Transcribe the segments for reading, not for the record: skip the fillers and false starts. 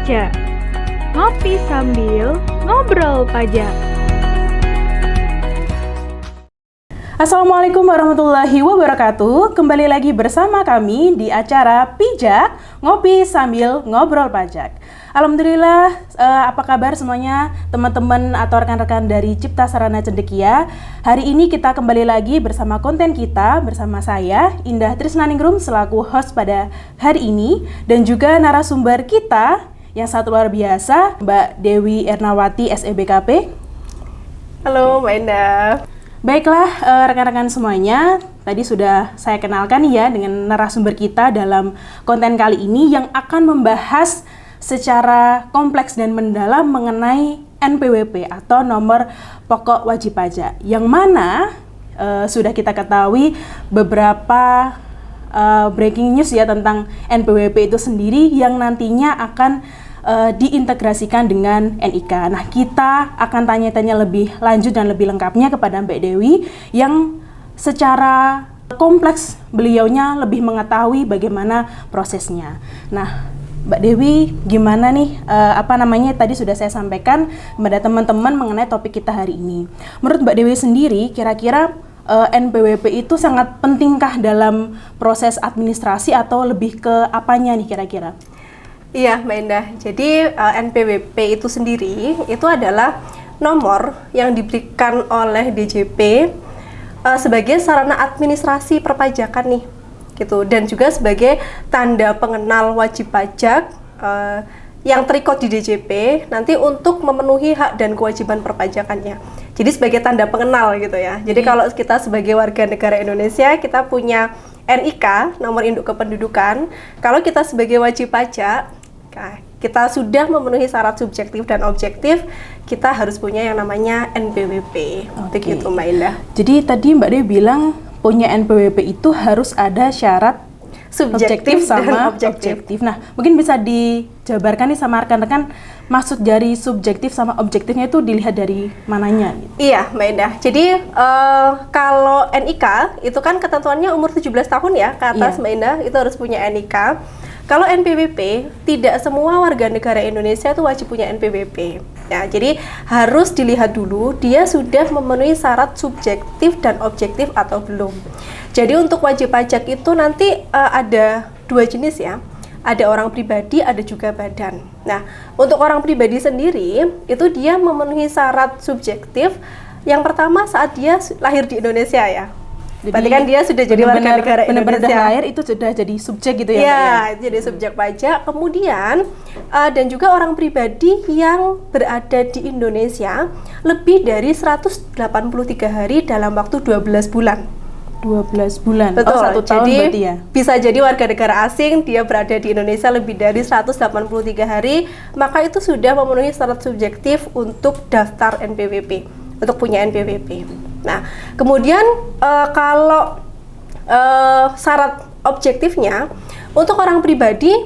Baca. Ngopi sambil ngobrol pajak. Assalamualaikum warahmatullahi wabarakatuh. Kembali lagi bersama kami di acara Pijak, Ngopi Sambil Ngobrol Pajak. Alhamdulillah, apa kabar semuanya teman-teman atau rekan-rekan dari Cipta Sarana Cendekia. Hari ini kita kembali lagi bersama konten kita, bersama saya Indah Trisnaningrum selaku host pada hari ini, dan juga narasumber kita yang sangat luar biasa, Mbak Dewi Ernawati SEBKP. Halo Mbak Indah. Baiklah rekan-rekan semuanya, tadi sudah saya kenalkan ya dengan narasumber kita dalam konten kali ini yang akan membahas secara kompleks dan mendalam mengenai NPWP atau nomor pokok wajib pajak, yang mana sudah kita ketahui beberapa breaking news ya tentang NPWP itu sendiri yang nantinya akan diintegrasikan dengan NIK. Nah, kita akan tanya-tanya lebih lanjut dan lebih lengkapnya kepada Mbak Dewi yang secara kompleks beliaunya lebih mengetahui bagaimana prosesnya. Nah, Mbak Dewi, gimana nih tadi sudah saya sampaikan kepada teman-teman mengenai topik kita hari ini. Menurut Mbak Dewi sendiri, kira-kira NPWP itu sangat pentingkah dalam proses administrasi atau lebih ke apanya nih kira-kira? Iya Mbak Indah, jadi NPWP itu sendiri itu adalah nomor yang diberikan oleh DJP sebagai sarana administrasi perpajakan nih, gitu, dan juga sebagai tanda pengenal wajib pajak yang terikot di DJP nanti untuk memenuhi hak dan kewajiban perpajakannya. Jadi sebagai tanda pengenal gitu ya. Jadi kalau kita sebagai warga negara Indonesia kita punya NIK, nomor induk kependudukan. Kalau kita sebagai wajib pajak, kita sudah memenuhi syarat subjektif dan objektif, kita harus punya yang namanya NPWP. Begitu Mbak Indah. Jadi tadi Mbak Dewi bilang punya NPWP itu harus ada syarat subjektif sama objektif. Nah, mungkin bisa dijabarkan nih sama rekan-rekan maksud dari subjektif sama objektifnya itu dilihat dari mananya gitu. Iya Mbak Indah. Jadi kalau NIK itu kan ketentuannya umur 17 tahun ya ke atas, Mbak Indah, itu harus punya NIK. Kalau NPWP, tidak semua warga negara Indonesia itu wajib punya NPWP. Ya, jadi harus dilihat dulu dia sudah memenuhi syarat subjektif dan objektif atau belum. Jadi untuk wajib pajak itu nanti ada dua jenis ya. Ada orang pribadi, ada juga badan. Nah, untuk orang pribadi sendiri itu dia memenuhi syarat subjektif. Yang pertama saat dia lahir di Indonesia ya. Berarti kan dia sudah jadi warga negara Indonesia. Benar-benar lahir itu sudah jadi subjek gitu ya? Iya, jadi subjek pajak. Kemudian dan juga orang pribadi yang berada di Indonesia lebih dari 183 hari dalam waktu 12 bulan. 12 bulan? Betul, oh, 1 tahun jadi berarti ya? Bisa jadi warga negara asing, dia berada di Indonesia lebih dari 183 hari, maka itu sudah memenuhi syarat subjektif untuk daftar NPWP, untuk punya NPWP. Nah, kemudian kalau syarat objektifnya, untuk orang pribadi,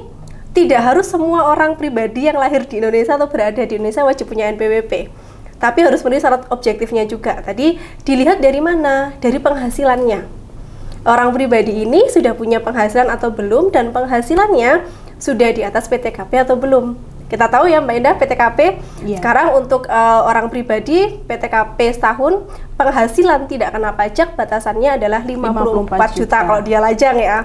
tidak harus semua orang pribadi yang lahir di Indonesia atau berada di Indonesia wajib punya NPWP. Tapi harus memenuhi syarat objektifnya juga. Tadi dilihat dari mana? Dari penghasilannya. Orang pribadi ini sudah punya penghasilan atau belum, dan penghasilannya sudah di atas PTKP atau belum. Kita tahu ya Mbak Indah, PTKP sekarang untuk orang pribadi PTKP setahun penghasilan tidak kena pajak batasannya adalah 54 juta kalau dia lajang ya.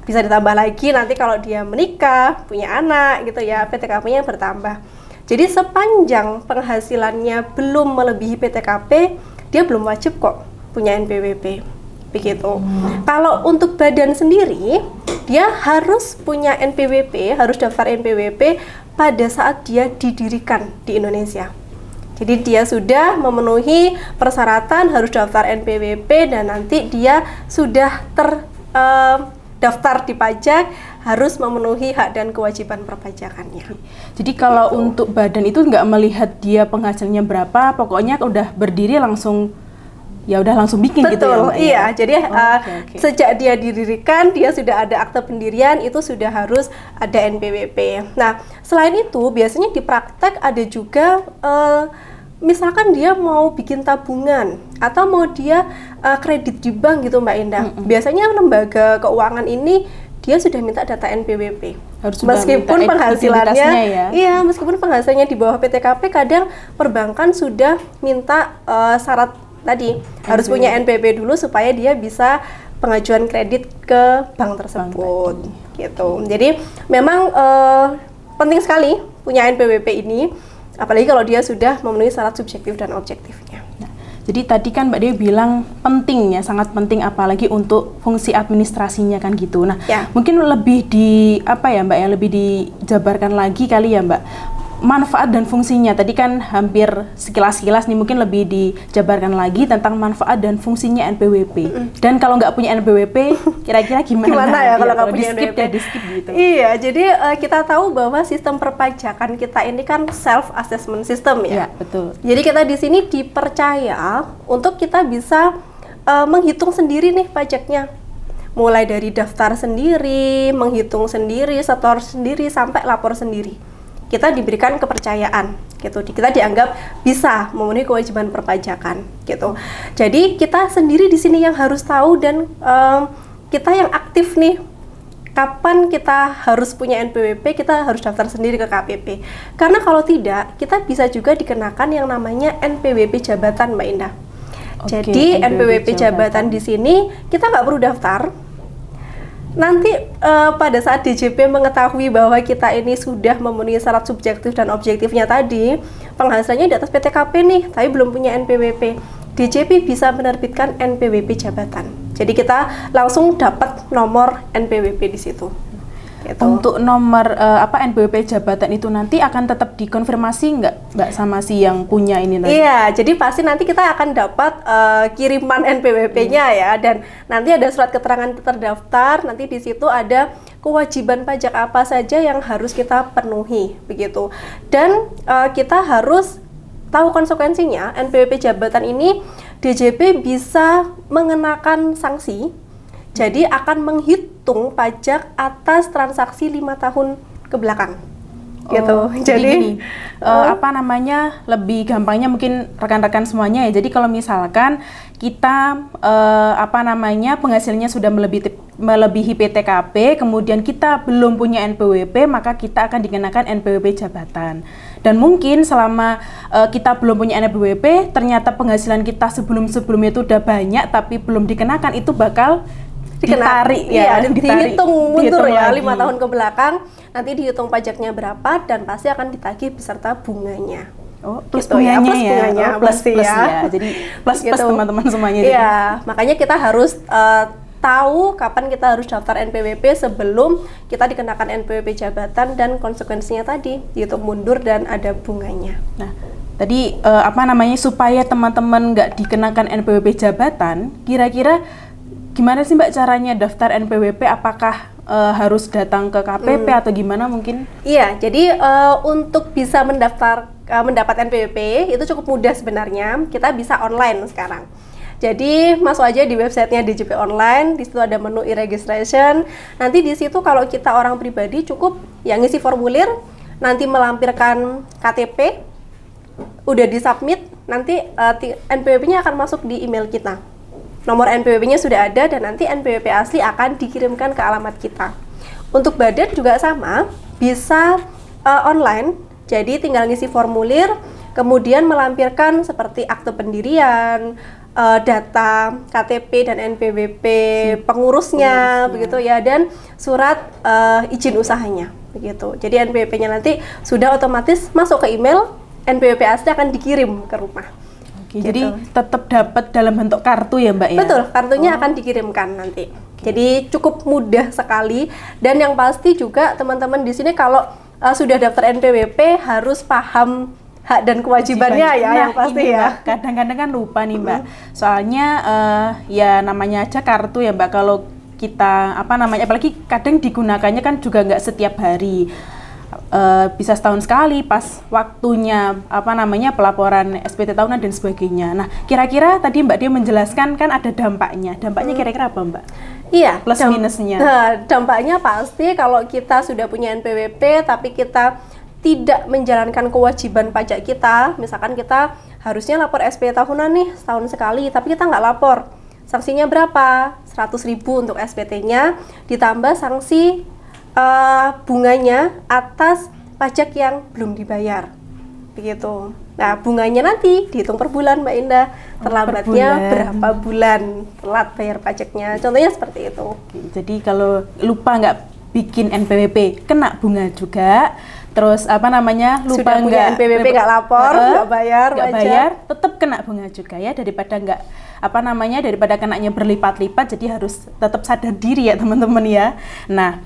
Bisa ditambah lagi nanti kalau dia menikah, punya anak gitu ya, PTKP-nya bertambah. Jadi sepanjang penghasilannya belum melebihi PTKP, dia belum wajib kok punya NPWP. Begitu. Kalau untuk badan sendiri, dia harus punya NPWP, harus daftar NPWP pada saat dia didirikan di Indonesia. Jadi dia sudah memenuhi persyaratan harus daftar NPWP dan nanti dia sudah terdaftar di pajak, harus memenuhi hak dan kewajiban perpajakannya. Jadi kalau untuk badan itu nggak melihat dia penghasilannya berapa, pokoknya udah berdiri langsung bikin. Betul, gitu ya Mbak? Iya, jadi sejak dia didirikan, dia sudah ada akte pendirian, itu sudah harus ada NPWP. Nah, selain itu biasanya di praktek ada juga misalkan dia mau bikin tabungan atau mau dia kredit di bank gitu Mbak Indah. Biasanya lembaga keuangan ini dia sudah minta data NPWP. Harus sudah Meskipun minta penghasilannya, identitasnya ya. iya, meskipun penghasilannya di bawah PTKP, kadang perbankan sudah minta syarat tadi harus punya NPWP dulu supaya dia bisa pengajuan kredit ke bank tersebut, gitu. Jadi memang penting sekali punya NPWP ini, apalagi kalau dia sudah memenuhi syarat subjektif dan objektifnya. Jadi tadi kan Mbak Dewi bilang penting ya, sangat penting apalagi untuk fungsi administrasinya kan gitu. Nah, Ya. mungkin lebih di apa ya Mbak ya, lebih dijabarkan lagi kali ya Mbak. Manfaat dan fungsinya tadi kan hampir sekilas-sekilas nih, mungkin lebih dijabarkan lagi tentang manfaat dan fungsinya NPWP. Dan kalau nggak punya NPWP, kira-kira gimana? Gimana ya kalau nggak punya di-skip NPWP? ya, di-skip gitu. Iya, jadi kita tahu bahwa sistem perpajakan kita ini kan self assessment system ya. Iya, betul. Jadi kita di sini dipercaya untuk kita bisa menghitung sendiri nih pajaknya. Mulai dari daftar sendiri, menghitung sendiri, setor sendiri, sampai lapor sendiri. Kita diberikan kepercayaan gitu. Kita dianggap bisa memenuhi kewajiban perpajakan gitu. Jadi kita sendiri di sini yang harus tahu dan kita yang aktif nih. Kapan kita harus punya NPWP, kita harus daftar sendiri ke KPP. Karena kalau tidak, kita bisa juga dikenakan yang namanya NPWP jabatan, Mbak Indah. Oke, Jadi jabatan. NPWP jabatan di sini kita nggak perlu daftar. Nanti pada saat DJP mengetahui bahwa kita ini sudah memenuhi syarat subjektif dan objektifnya tadi, penghasilannya di atas PTKP nih, tapi belum punya NPWP, DJP bisa menerbitkan NPWP jabatan. Jadi kita langsung dapat nomor NPWP di situ. Gitu. Untuk nomor NPWP jabatan itu nanti akan tetap dikonfirmasi nggak Mbak sama si yang punya ini tadi? Iya, jadi pasti nanti kita akan dapat kiriman NPWP-nya ya, dan nanti ada surat keterangan terdaftar, nanti di situ ada kewajiban pajak apa saja yang harus kita penuhi, begitu. Dan kita harus tahu konsekuensinya, NPWP jabatan ini DJP bisa mengenakan sanksi. Jadi akan menghitung pajak atas transaksi 5 tahun ke belakang. Gitu. Oh, jadi gini, lebih gampangnya mungkin rekan-rekan semuanya ya. Jadi kalau misalkan kita penghasilannya sudah melebihi PTKP, kemudian kita belum punya NPWP, maka kita akan dikenakan NPWP jabatan. Dan mungkin selama kita belum punya NPWP, ternyata penghasilan kita sebelumnya itu udah banyak tapi belum dikenakan, itu bakal ditarik ya, dihitung mundur ya, lagi. 5 tahun ke belakang, nanti dihitung pajaknya berapa dan pasti akan ditagih beserta bunganya. Oh, plus Gitu bunganya plus ya. bunganya Oh, plus pasti ya. Jadi plus Gitu. teman-teman semuanya. Iya, makanya kita harus tahu kapan kita harus daftar NPWP sebelum kita dikenakan NPWP jabatan, dan konsekuensinya tadi dihitung mundur dan ada bunganya. Nah, tadi supaya teman-teman nggak dikenakan NPWP jabatan, kira-kira gimana sih Mbak caranya daftar NPWP? Apakah harus datang ke KPP atau gimana mungkin? Iya, jadi untuk bisa mendapat NPWP itu cukup mudah sebenarnya. Kita bisa online sekarang. Jadi masuk aja di websitenya DJP Online, di situ ada menu e-registration. Nanti di situ kalau kita orang pribadi cukup yang ngisi formulir, nanti melampirkan KTP, udah disubmit, nanti NPWP-nya akan masuk di email kita. Nomor NPWP-nya sudah ada dan nanti NPWP asli akan dikirimkan ke alamat kita. Untuk badan juga sama, bisa online, jadi tinggal ngisi formulir, kemudian melampirkan seperti akte pendirian, data KTP dan NPWP pengurusnya, begitu ya, dan surat izin usahanya, begitu. Jadi NPWP-nya nanti sudah otomatis masuk ke email, NPWP asli akan dikirim ke rumah. Oke, jadi tetap dapat dalam bentuk kartu ya Mbak ya? Betul, kartunya akan dikirimkan nanti. Jadi cukup mudah sekali, dan yang pasti juga teman-teman di sini kalau sudah daftar NPWP harus paham hak dan kewajibannya ya, yang pasti ini, ya. Mbak, kadang-kadang kan lupa nih Mbak. Soalnya ya namanya aja kartu ya Mbak. Kalau kita apalagi kadang digunakannya kan juga nggak setiap hari. Bisa setahun sekali pas waktunya pelaporan SPT tahunan dan sebagainya. Nah, kira-kira tadi Mbak dia menjelaskan kan ada dampaknya. Dampaknya kira-kira apa Mbak? Iya, Plus minusnya. Nah, dampaknya pasti kalau kita sudah punya NPWP tapi kita tidak menjalankan kewajiban pajak kita, misalkan kita harusnya lapor SPT tahunan nih setahun sekali, tapi kita nggak lapor. Sanksinya berapa? 100.000 untuk SPT-nya, ditambah sanksi bunganya atas pajak yang belum dibayar. Begitu. Nah, bunganya nanti dihitung per bulan, Mbak Indah. Terlambatnya berapa bulan telat bayar pajaknya. Contohnya seperti itu. Jadi kalau lupa nggak bikin NPWP, kena bunga juga. Terus lupa sudah punya NPWP nggak lapor, nggak bayar, tetap kena bunga juga ya, daripada daripada kenanya berlipat-lipat, jadi harus tetap sadar diri ya teman-teman ya. Nah,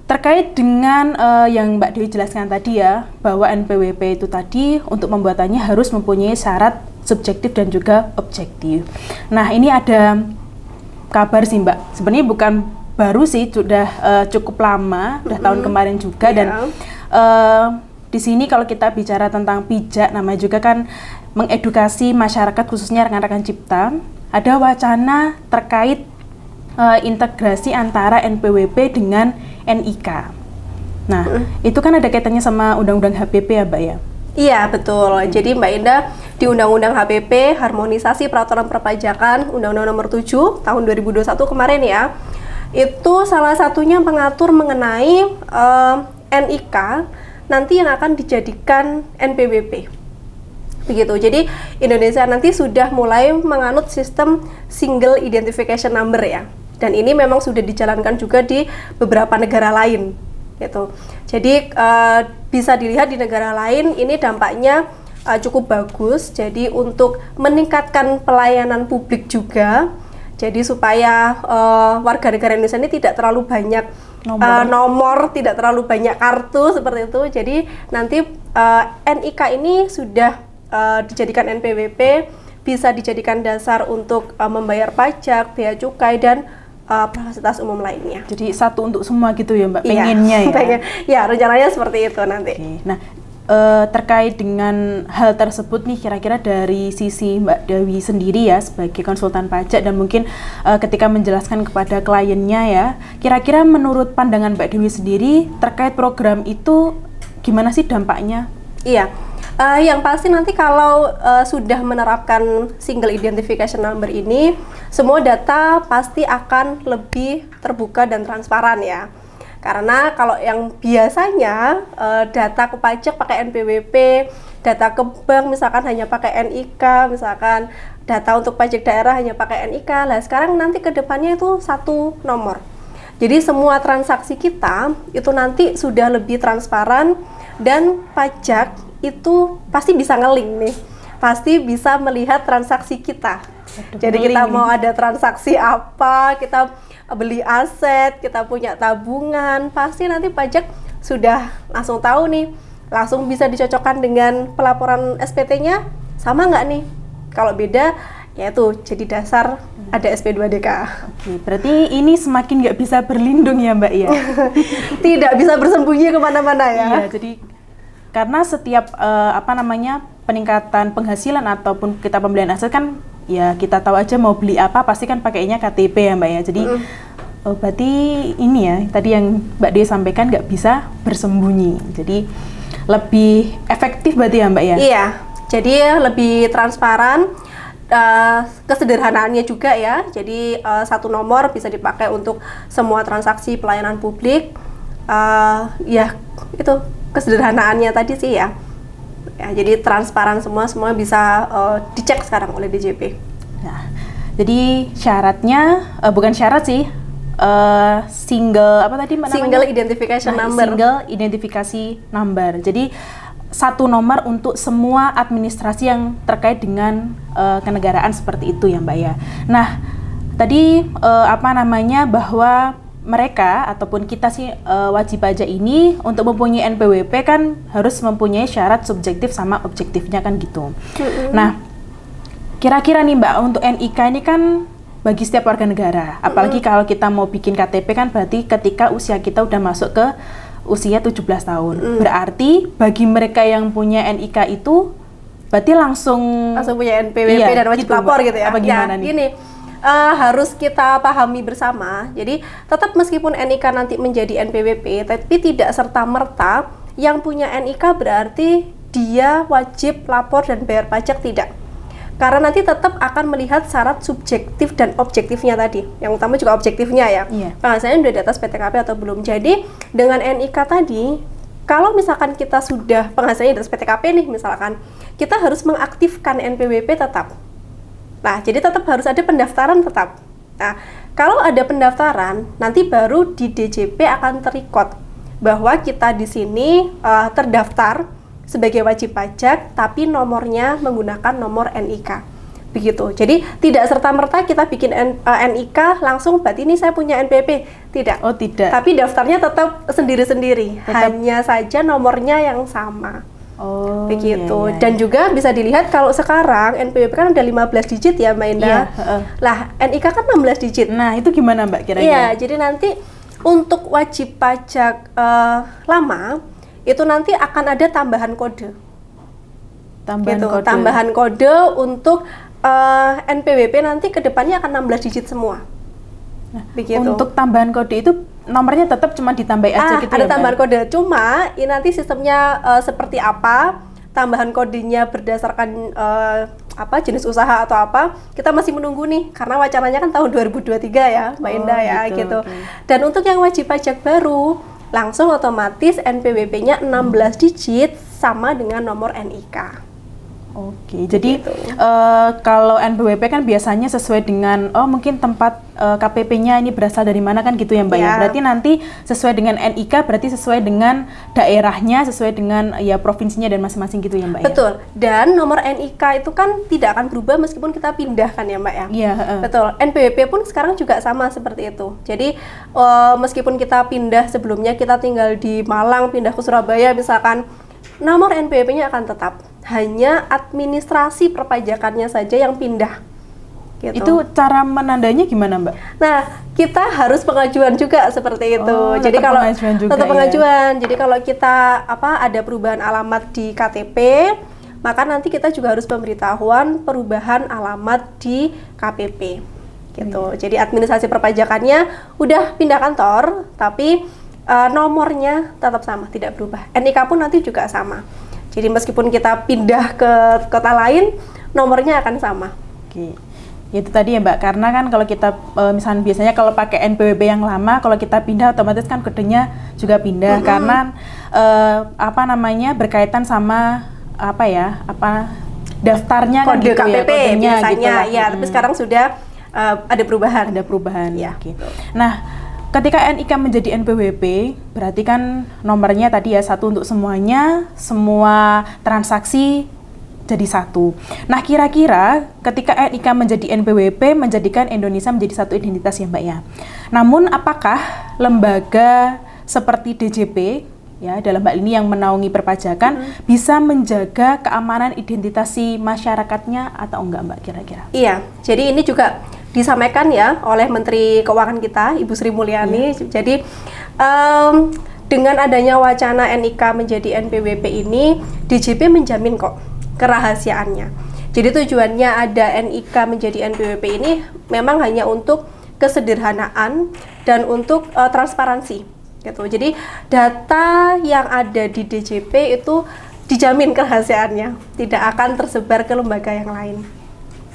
terkait dengan yang Mbak Dewi jelaskan tadi ya, bahwa NPWP itu tadi untuk pembuatannya harus mempunyai syarat subjektif dan juga objektif. Nah, ini ada kabar sih Mbak, sebenarnya bukan baru sih, sudah cukup lama, udah tahun kemarin juga, dan di sini kalau kita bicara tentang pijak, namanya juga kan mengedukasi masyarakat khususnya rekan-rekan cipta, ada wacana terkait integrasi antara NPWP dengan NIK. Nah, itu kan ada kaitannya sama Undang-Undang HPP ya Mbak ya? Iya, betul. Jadi Mbak Indah, di Undang-Undang HPP, Harmonisasi Peraturan Perpajakan, Undang-Undang Nomor 7 tahun 2021 kemarin ya, itu salah satunya mengatur mengenai NIK nanti yang akan dijadikan NPWP. Begitu. Jadi Indonesia nanti sudah mulai menganut sistem Single Identification Number ya. Dan ini memang sudah dijalankan juga di beberapa negara lain, gitu. Jadi bisa dilihat di negara lain ini dampaknya cukup bagus. Jadi untuk meningkatkan pelayanan publik juga, jadi supaya warga negara Indonesia ini tidak terlalu banyak nomor, tidak terlalu banyak kartu seperti itu. Jadi nanti NIK ini sudah dijadikan NPWP, bisa dijadikan dasar untuk membayar pajak, bea cukai, dan fasilitas umum lainnya. Jadi satu untuk semua gitu ya Mbak, pengennya ya? Ya, rencananya seperti itu nanti. Oke. Nah, terkait dengan hal tersebut nih, kira-kira dari sisi Mbak Dewi sendiri ya, sebagai konsultan pajak dan mungkin ketika menjelaskan kepada kliennya ya, kira-kira menurut pandangan Mbak Dewi sendiri terkait program itu gimana sih dampaknya? Iya. Yang pasti nanti kalau sudah menerapkan Single Identification Number ini, semua data pasti akan lebih terbuka dan transparan ya. Karena kalau yang biasanya data ke pajak pakai NPWP, data ke bank misalkan hanya pakai NIK, misalkan data untuk pajak daerah hanya pakai NIK, lah sekarang nanti ke depannya itu satu nomor. Jadi semua transaksi kita itu nanti sudah lebih transparan, dan pajak itu pasti bisa nge-link nih, pasti bisa melihat transaksi kita. Jadi kita mau ada transaksi apa, kita beli aset, kita punya tabungan, pasti nanti pajak sudah langsung tahu nih, langsung bisa dicocokkan dengan pelaporan SPT-nya, sama nggak nih? Kalau beda, ya itu jadi dasar ada SP2DK. Oke, berarti ini semakin nggak bisa berlindung ya Mbak ya? Tidak bisa bersembunyi kemana-mana ya? Iya, jadi karena setiap peningkatan penghasilan ataupun kita pembelian aset kan ya kita tahu aja mau beli apa pasti kan pakainya KTP ya Mbak ya. Jadi berarti ini ya tadi yang Mbak Dewi sampaikan nggak bisa bersembunyi. Jadi lebih efektif berarti ya Mbak ya? Iya, jadi lebih transparan, kesederhanaannya juga ya. Jadi satu nomor bisa dipakai untuk semua transaksi pelayanan publik. Ya itu kesederhanaannya tadi sih ya. Jadi transparan semua bisa dicek sekarang oleh DJP. Nah, jadi syaratnya bukan syarat sih, single identification number. Single identifikasi number. Jadi satu nomor untuk semua administrasi yang terkait dengan kenegaraan seperti itu ya Mbak ya. Nah, tadi bahwa mereka ataupun kita sih wajib pajak ini untuk mempunyai NPWP kan harus mempunyai syarat subjektif sama objektifnya kan gitu. Nah, kira-kira nih Mbak, untuk NIK ini kan bagi setiap warga negara, apalagi kalau kita mau bikin KTP kan berarti ketika usia kita udah masuk ke usia 17 tahun. Berarti bagi mereka yang punya NIK itu berarti langsung punya NPWP dan wajib lapor gitu ya. Apa gimana nih? Gini, harus kita pahami bersama. Jadi tetap meskipun NIK nanti menjadi NPWP, tapi tidak serta-merta yang punya NIK berarti dia wajib lapor dan bayar pajak, tidak. Karena nanti tetap akan melihat syarat subjektif dan objektifnya tadi. Yang utama juga objektifnya ya. Penghasilannya udah di atas PTKP atau belum. Jadi dengan NIK tadi, kalau misalkan kita sudah penghasilannya di atas PTKP nih misalkan, kita harus mengaktifkan NPWP tetap. Nah, jadi tetap harus ada pendaftaran tetap. Nah, kalau ada pendaftaran, nanti baru di DJP akan terrecord bahwa kita di sini terdaftar sebagai wajib pajak, tapi nomornya menggunakan nomor NIK. Begitu. Jadi tidak serta-merta kita bikin NIK langsung berarti ini saya punya NPWP. Tidak. Oh, tidak. Tapi daftarnya tetap sendiri-sendiri. Hanya saja nomornya yang sama. Oh, begitu. iya. Dan juga bisa dilihat kalau sekarang NPWP kan ada 15 digit ya Mbak Indah. Lah, NIK kan 16 digit. Nah, itu gimana Mbak kira-kira? Iya, jadi nanti untuk wajib pajak lama itu nanti akan ada tambahan kode. Tambahan kode untuk NPWP nanti kedepannya akan 16 digit semua. Nah, begitu. Untuk tambahan kode itu nomornya tetap cuma ditambah aja gitu ada ya, tambahan Mbak? kode, cuma ini nanti sistemnya seperti apa, tambahan kodenya berdasarkan jenis usaha atau apa, kita masih menunggu nih, karena wacananya kan tahun 2023 ya Mbak Indah ya gitu. Dan untuk yang wajib pajak baru, langsung otomatis NPWP-nya 16 digit sama dengan nomor NIK. Oke, jadi kalau NPWP kan biasanya sesuai dengan mungkin tempat KPP-nya ini berasal dari mana kan gitu ya Mbak ya. Berarti nanti sesuai dengan NIK berarti sesuai dengan daerahnya, sesuai dengan ya provinsinya dan masing-masing gitu ya Mbak ya. Betul. Dan nomor NIK itu kan tidak akan berubah meskipun kita pindahkan ya Mbak ya. Iya. Betul. NPWP pun sekarang juga sama seperti itu. Jadi meskipun kita pindah sebelumnya kita tinggal di Malang pindah ke Surabaya misalkan, nomor NPWP-nya akan tetap. Hanya administrasi perpajakannya saja yang pindah. Gitu. Itu cara menandanya gimana Mbak? Nah, kita harus pengajuan juga seperti itu. Oh, jadi kalau tetap pengajuan, jadi kalau kita ada perubahan alamat di KTP, maka nanti kita juga harus pemberitahuan perubahan alamat di KPP. Gitu. Jadi administrasi perpajakannya udah pindah kantor, tapi nomornya tetap sama, tidak berubah. NIK pun nanti juga sama. Jadi meskipun kita pindah ke kota lain, nomornya akan sama. Oke. Itu tadi ya Mbak, karena kan kalau kita misalnya biasanya kalau pakai NPWP yang lama, kalau kita pindah otomatis kan kodenya juga pindah karena berkaitan sama daftarnya kode kan gitu KPP ya, kodenya biasanya gitu ya, tapi sekarang sudah ada perubahan. Ya. Gitu. Nah, ketika NIK menjadi NPWP, berarti kan nomornya tadi ya satu untuk semuanya, semua transaksi jadi satu. Nah, kira-kira ketika NIK menjadi NPWP menjadikan Indonesia menjadi satu identitas ya Mbak ya. Namun apakah lembaga seperti DJP ya dalam hal ini yang menaungi perpajakan bisa menjaga keamanan identitasi masyarakatnya atau enggak Mbak kira-kira? Iya, jadi ini juga disampaikan ya oleh Menteri Keuangan kita, Ibu Sri Mulyani. Jadi dengan adanya wacana NIK menjadi NPWP ini, DJP menjamin kok kerahasiaannya. Jadi tujuannya ada NIK menjadi NPWP ini memang hanya untuk kesederhanaan dan untuk transparansi. Gitu. Jadi data yang ada di DJP itu dijamin kerahasiaannya, tidak akan tersebar ke lembaga yang lain.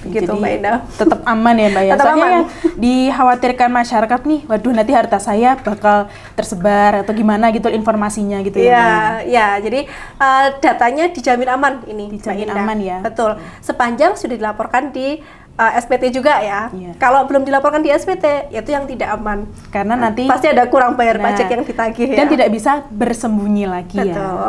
Gitu Mbak Indah. Tetap aman ya Mbak ya. Tetap Soalnya aman. yang dikhawatirkan masyarakat nih, waduh nanti harta saya bakal tersebar atau gimana gitu informasinya gitu ya. Ya, jadi datanya dijamin aman ini. Dijamin Mbak Indah. aman ya. Betul. Sepanjang sudah dilaporkan di SPT juga ya. Iya. Kalau belum dilaporkan di SPT, itu yang tidak aman. Karena nanti pasti ada kurang bayar pajak yang ditagih dan ya. tidak bisa bersembunyi lagi. Betul. Ya.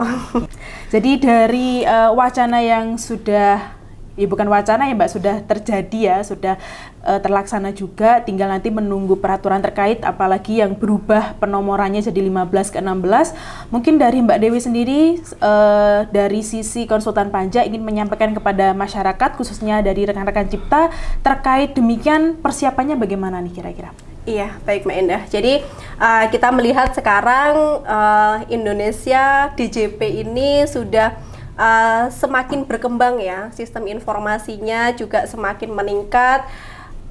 Jadi dari wacana yang sudah bukan wacana ya Mbak, sudah terjadi ya, sudah terlaksana juga, tinggal nanti menunggu peraturan terkait, apalagi yang berubah penomorannya jadi 15 ke 16. Mungkin dari Mbak Dewi sendiri, dari sisi konsultan pajak ingin menyampaikan kepada masyarakat, khususnya dari rekan-rekan Cipta, terkait demikian persiapannya bagaimana nih kira-kira? Iya, baik Mbak Indah. Jadi kita melihat sekarang Indonesia DJP ini sudah semakin berkembang ya, sistem informasinya juga semakin meningkat.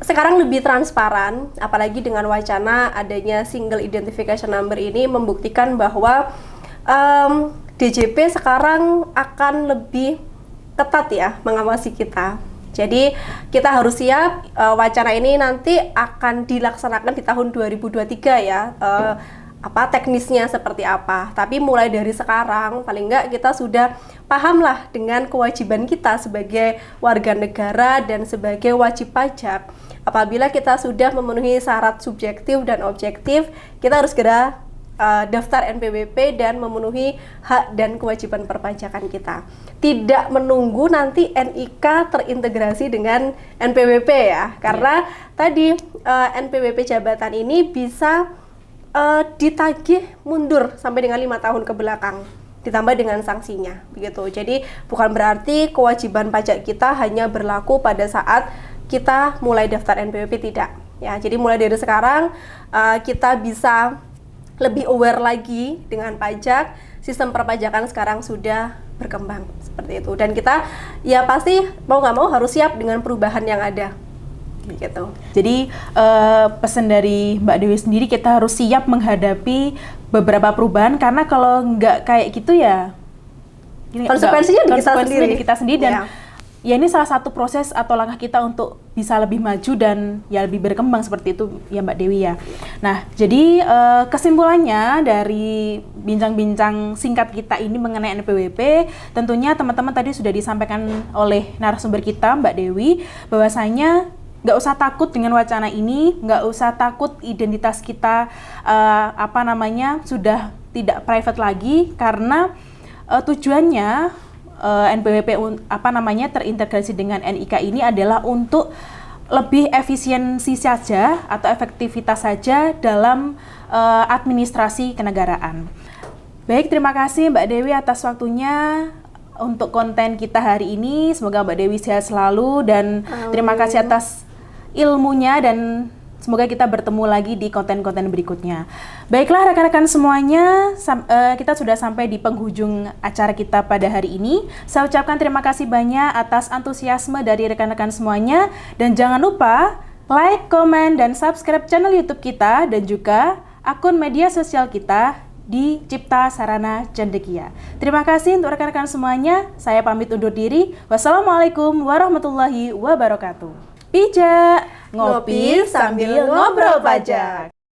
Sekarang lebih transparan, apalagi dengan wacana adanya single identification number ini membuktikan bahwa DJP sekarang akan lebih ketat ya mengawasi kita. Jadi kita harus siap, wacana ini nanti akan dilaksanakan di tahun 2023 ya. Teknisnya seperti apa. Tapi mulai dari sekarang paling enggak kita sudah pahamlah dengan kewajiban kita sebagai warga negara dan sebagai wajib pajak. Apabila kita sudah memenuhi syarat subjektif dan objektif, kita harus segera daftar NPWP dan memenuhi hak dan kewajiban perpajakan kita. Tidak menunggu nanti NIK terintegrasi dengan NPWP ya. Karena tadi NPWP jabatan ini bisa ditagih mundur sampai dengan 5 tahun ke belakang, ditambah dengan sanksinya begitu. Jadi bukan berarti kewajiban pajak kita hanya berlaku pada saat kita mulai daftar NPWP, tidak ya. Jadi mulai dari sekarang kita bisa lebih aware lagi dengan pajak. Sistem perpajakan sekarang sudah berkembang seperti itu, dan kita ya pasti mau nggak mau harus siap dengan perubahan yang ada gitu. Jadi pesan dari Mbak Dewi sendiri, kita harus siap menghadapi beberapa perubahan, karena kalau nggak kayak gitu ya konsekuensinya di kita sendiri dan ya ini salah satu proses atau langkah kita untuk bisa lebih maju dan ya lebih berkembang seperti itu ya Mbak Dewi ya. Nah, jadi kesimpulannya dari bincang-bincang singkat kita ini mengenai NPWP, tentunya teman-teman tadi sudah disampaikan oleh narasumber kita Mbak Dewi bahwasanya nggak usah takut dengan wacana ini, nggak usah takut identitas kita sudah tidak private lagi, karena tujuannya NPWP terintegrasi dengan NIK ini adalah untuk lebih efisiensi saja atau efektivitas saja dalam administrasi kenegaraan. Baik, terima kasih Mbak Dewi atas waktunya untuk konten kita hari ini. Semoga Mbak Dewi sehat selalu dan terima kasih atas ilmunya, dan semoga kita bertemu lagi di konten-konten berikutnya. Baiklah rekan-rekan semuanya, kita sudah sampai di penghujung acara kita pada hari ini. Saya ucapkan terima kasih banyak atas antusiasme dari rekan-rekan semuanya, dan jangan lupa like, komen, dan subscribe channel YouTube kita dan juga akun media sosial kita di Cipta Sarana Cendekia. Terima kasih untuk rekan-rekan semuanya. Saya pamit undur diri. Wassalamualaikum warahmatullahi wabarakatuh. Pijak, ngopi sambil ngobrol pajak.